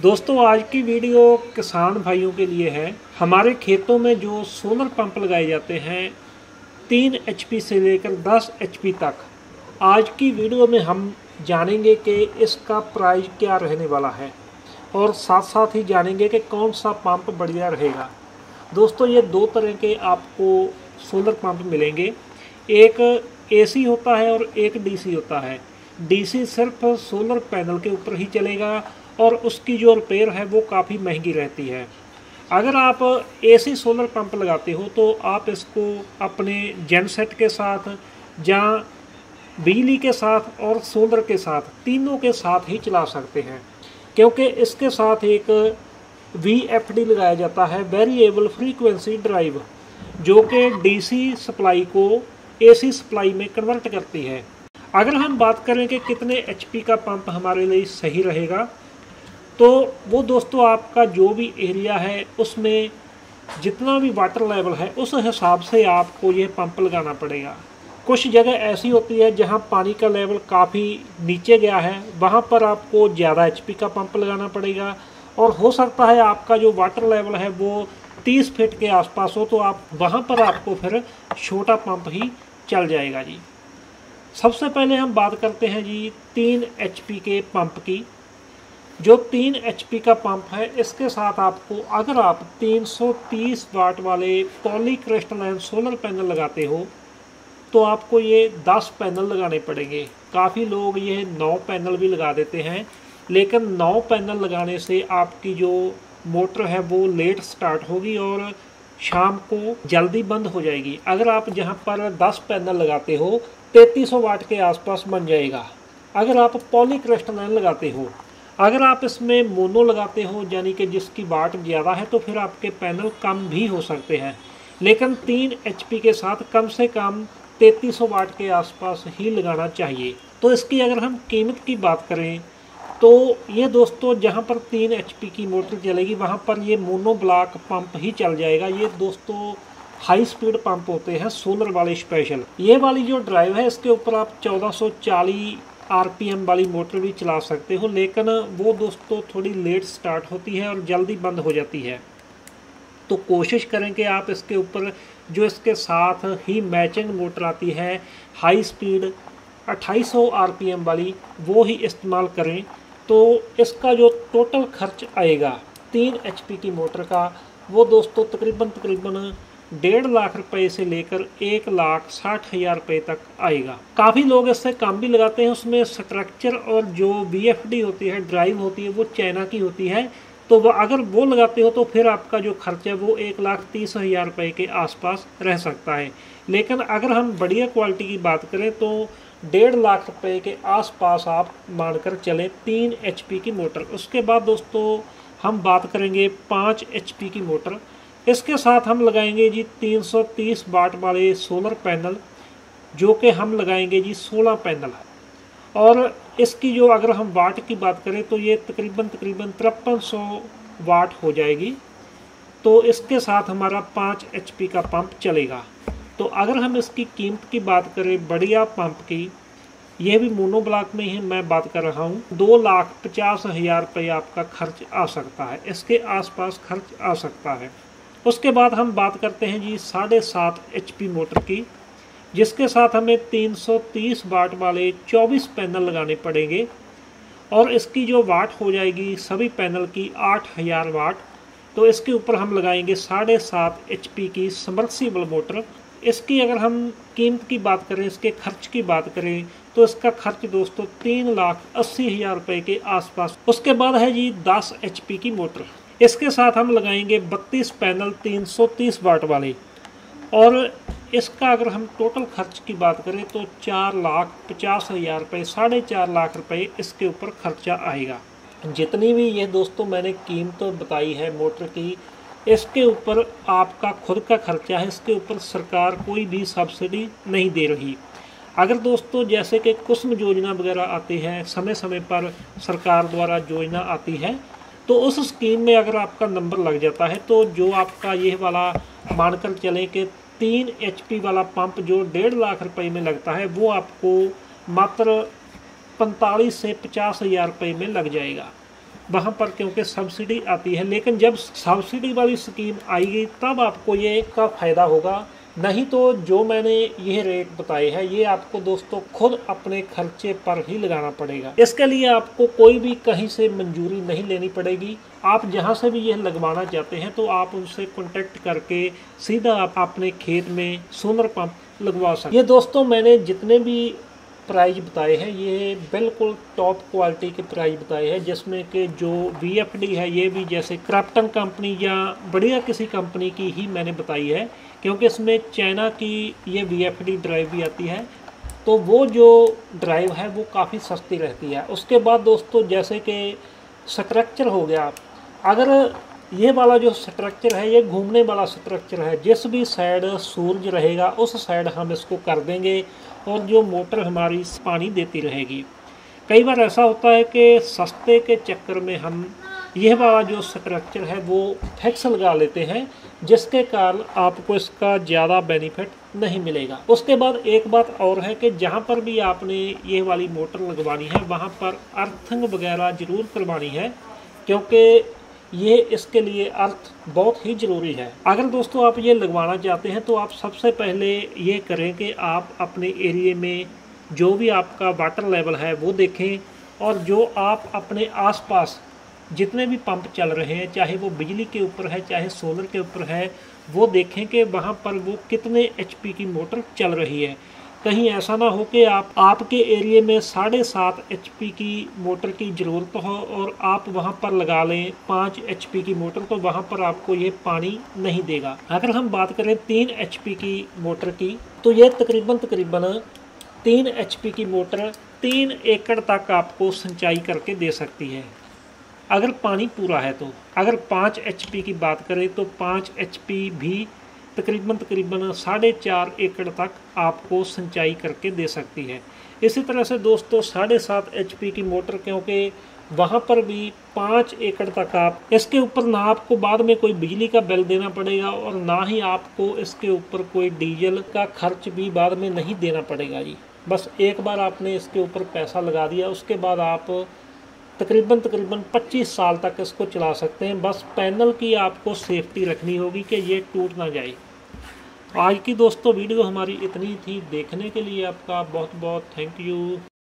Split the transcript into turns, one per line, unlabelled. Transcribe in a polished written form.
दोस्तों आज की वीडियो किसान भाइयों के लिए है। हमारे खेतों में जो सोलर पंप लगाए जाते हैं 3 HP से लेकर 10 HP तक, आज की वीडियो में हम जानेंगे कि इसका प्राइस क्या रहने वाला है और साथ साथ ही जानेंगे कि कौन सा पंप बढ़िया रहेगा। दोस्तों ये दो तरह के आपको सोलर पंप मिलेंगे, एक AC होता है और एक DC होता है। DC सिर्फ सोलर पैनल के ऊपर ही चलेगा और उसकी जो रिपेयर है वो काफ़ी महंगी रहती है। अगर आप AC सोलर पंप लगाते हो तो आप इसको अपने जेनसेट के साथ या बिजली के साथ और सोलर के साथ तीनों के साथ ही चला सकते हैं, क्योंकि इसके साथ एक VFD लगाया जाता है, वेरिएबल फ्रीक्वेंसी ड्राइव, जो कि DC सप्लाई को AC सप्लाई में कन्वर्ट करती है। अगर हम बात करें कि कितने HP का पंप हमारे लिए सही रहेगा, तो वो दोस्तों आपका जो भी एरिया है उसमें जितना भी वाटर लेवल है उस हिसाब से आपको ये पंप लगाना पड़ेगा। कुछ जगह ऐसी होती है जहां पानी का लेवल काफ़ी नीचे गया है, वहां पर आपको ज़्यादा HP का पंप लगाना पड़ेगा। और हो सकता है आपका जो वाटर लेवल है वो 30 फीट के आसपास हो, तो आप वहां पर आपको फिर छोटा पंप ही चल जाएगा जी। सबसे पहले हम बात करते हैं जी 3 HP के पंप की। जो 3 HP का पंप है इसके साथ आपको, अगर आप 330 वाट वाले पॉलीक्रिस्टलाइन सोलर पैनल लगाते हो तो आपको ये 10 पैनल लगाने पड़ेंगे। काफ़ी लोग ये 9 पैनल भी लगा देते हैं, लेकिन 9 पैनल लगाने से आपकी जो मोटर है वो लेट स्टार्ट होगी और शाम को जल्दी बंद हो जाएगी। अगर आप जहाँ पर 10 पैनल लगाते हो 3300 वाट के आसपास बन जाएगा। अगर आप पॉलीक्रिस्टलाइन लगाते हो, अगर आप इसमें मोनो लगाते हो यानी कि जिसकी वाट ज़्यादा है, तो फिर आपके पैनल कम भी हो सकते हैं, लेकिन 3 HP के साथ कम से कम 3300 वाट के आसपास ही लगाना चाहिए। तो इसकी अगर हम कीमत की बात करें तो ये दोस्तों जहाँ पर 3 HP की मोटर चलेगी वहाँ पर ये मोनो ब्लॉक पंप ही चल जाएगा। ये दोस्तों हाई स्पीड पंप होते हैं सोलर वाले स्पेशल। ये वाली जो ड्राइव है इसके ऊपर आप 1440 RPM वाली मोटर भी चला सकते हो, लेकिन वो दोस्तों थोड़ी लेट स्टार्ट होती है और जल्दी बंद हो जाती है। तो कोशिश करें कि आप इसके ऊपर जो इसके साथ ही मैचिंग मोटर आती है हाई स्पीड 2800 RPM वाली, वो ही इस्तेमाल करें। तो इसका जो टोटल खर्च आएगा 3 HP की मोटर का, वो दोस्तों तकरीबन 1.5 लाख रुपए से लेकर 1,60,000 रुपये तक आएगा। काफ़ी लोग इससे कम भी लगाते हैं। उसमें स्ट्रक्चर और जो VFD होती है, ड्राइव होती है, वो चाइना की होती है। तो वह अगर वो लगाते हो तो फिर आपका जो खर्च है वो 1,30,000 रुपये के आसपास रह सकता है। लेकिन अगर हम बढ़िया क्वालिटी की बात करें तो 1.5 लाख रुपये के आसपास आप मानकर चलें 3 HP की मोटर। उसके बाद दोस्तों हम बात करेंगे 5 HP की मोटर। इसके साथ हम लगाएंगे जी 330 वाट वाले सोलर पैनल, जो कि हम लगाएंगे जी 16 पैनल। और इसकी जो अगर हम वाट की बात करें तो ये तकरीबन 5300 वाट हो जाएगी। तो इसके साथ हमारा 5 HP का पंप चलेगा। तो अगर हम इसकी कीमत की बात करें बढ़िया पंप की, यह भी मोनो ब्लॉक में ही मैं बात कर रहा हूँ, 2,50,000 रुपये आपका खर्च आ सकता है, इसके आसपास खर्च आ सकता है। उसके बाद हम बात करते हैं जी 7.5 HP मोटर की, जिसके साथ हमें 330 वाट वाले 24 पैनल लगाने पड़ेंगे और इसकी जो वाट हो जाएगी सभी पैनल की 8,000 वाट। तो इसके ऊपर हम लगाएंगे 7.5 HP की सबमर्सिबल मोटर। इसकी अगर हम कीमत की बात करें, इसके खर्च की बात करें, तो इसका खर्च दोस्तों 3,80,000 रुपये के आसपास। उसके बाद है जी 10 HP की मोटर। इसके साथ हम लगाएंगे 32 पैनल 330 वाट वाले, और इसका अगर हम टोटल खर्च की बात करें तो 4,50,000 रुपये, 4.5 लाख रुपये इसके ऊपर खर्चा आएगा। जितनी भी ये दोस्तों मैंने कीमत बताई है मोटर की, इसके ऊपर आपका खुद का खर्चा है, इसके ऊपर सरकार कोई भी सब्सिडी नहीं दे रही। अगर दोस्तों जैसे कि कुसुम योजना वगैरह आती है, समय समय पर सरकार द्वारा योजना आती है, तो उस स्कीम में अगर आपका नंबर लग जाता है तो जो आपका ये वाला मानकर चलें कि 3 HP वाला पंप जो 1.5 लाख रुपए में लगता है, वो आपको मात्र 45 से 50,000 रुपये में लग जाएगा। वहाँ पर क्योंकि सब्सिडी आती है, लेकिन जब सब्सिडी वाली स्कीम आएगी तब आपको ये का फ़ायदा होगा। नहीं तो जो मैंने ये रेट बताए हैं ये आपको दोस्तों खुद अपने खर्चे पर ही लगाना पड़ेगा। इसके लिए आपको कोई भी कहीं से मंजूरी नहीं लेनी पड़ेगी। आप जहाँ से भी ये लगवाना चाहते हैं तो आप उनसे कॉन्टेक्ट करके सीधा आप अपने खेत में सोलर पंप लगवा सकते। ये दोस्तों मैंने जितने भी प्राइस बताए हैं ये बिल्कुल टॉप क्वालिटी के प्राइस बताए हैं, जिसमें कि जो VFD है ये भी जैसे क्रॉम्पटन कंपनी या बढ़िया किसी कंपनी की ही मैंने बताई है, क्योंकि इसमें चाइना की ये VFD ड्राइव भी आती है, तो वो जो ड्राइव है वो काफ़ी सस्ती रहती है। उसके बाद दोस्तों जैसे कि स्ट्रक्चर हो गया, अगर ये वाला जो स्ट्रक्चर है ये घूमने वाला स्ट्रक्चर है, जिस भी साइड सूरज रहेगा उस साइड हम इसको कर देंगे और जो मोटर हमारी पानी देती रहेगी। कई बार ऐसा होता है कि सस्ते के चक्कर में हम यह वाला जो स्ट्रक्चर है वो फिक्स लगा लेते हैं, जिसके कारण आपको इसका ज़्यादा बेनिफिट नहीं मिलेगा। उसके बाद एक बात और है कि जहाँ पर भी आपने ये वाली मोटर लगवानी है वहाँ पर अर्थिंग वगैरह ज़रूर करवानी है, क्योंकि ये इसके लिए अर्थ बहुत ही ज़रूरी है। अगर दोस्तों आप ये लगवाना चाहते हैं तो आप सबसे पहले ये करें कि आप अपने एरिया में जो भी आपका वाटर लेवल है वो देखें, और जो आप अपने आसपास जितने भी पंप चल रहे हैं, चाहे वो बिजली के ऊपर है चाहे सोलर के ऊपर है, वो देखें कि वहाँ पर वो कितने HP की मोटर चल रही है। कहीं ऐसा ना हो कि आपके एरिया में 7.5 HP की मोटर की ज़रूरत हो और आप वहाँ पर लगा लें 5 HP की मोटर, तो वहाँ पर आपको ये पानी नहीं देगा। अगर हम बात करें 3 HP की मोटर की, तो ये तकरीबन 3 HP की मोटर 3 एकड़ तक आपको सिंचाई करके दे सकती है अगर पानी पूरा है तो। अगर 5 HP की बात करें तो 5 HP भी तकरीबन 4.5 एकड़ तक आपको सिंचाई करके दे सकती है। इसी तरह से दोस्तों 7.5 HP की मोटर, क्योंकि वहाँ पर भी 5 एकड़ तक आप इसके ऊपर ना आपको बाद में कोई बिजली का बिल देना पड़ेगा और ना ही आपको इसके ऊपर कोई डीजल का खर्च भी बाद में नहीं देना पड़ेगा जी। बस एक बार आपने इसके ऊपर पैसा लगा दिया, उसके बाद आप तकरीबन 25 साल तक इसको चला सकते हैं। बस पैनल की आपको सेफ्टी रखनी होगी कि ये टूट ना जाए। आज की दोस्तों वीडियो हमारी इतनी थी। देखने के लिए आपका बहुत बहुत थैंक यू।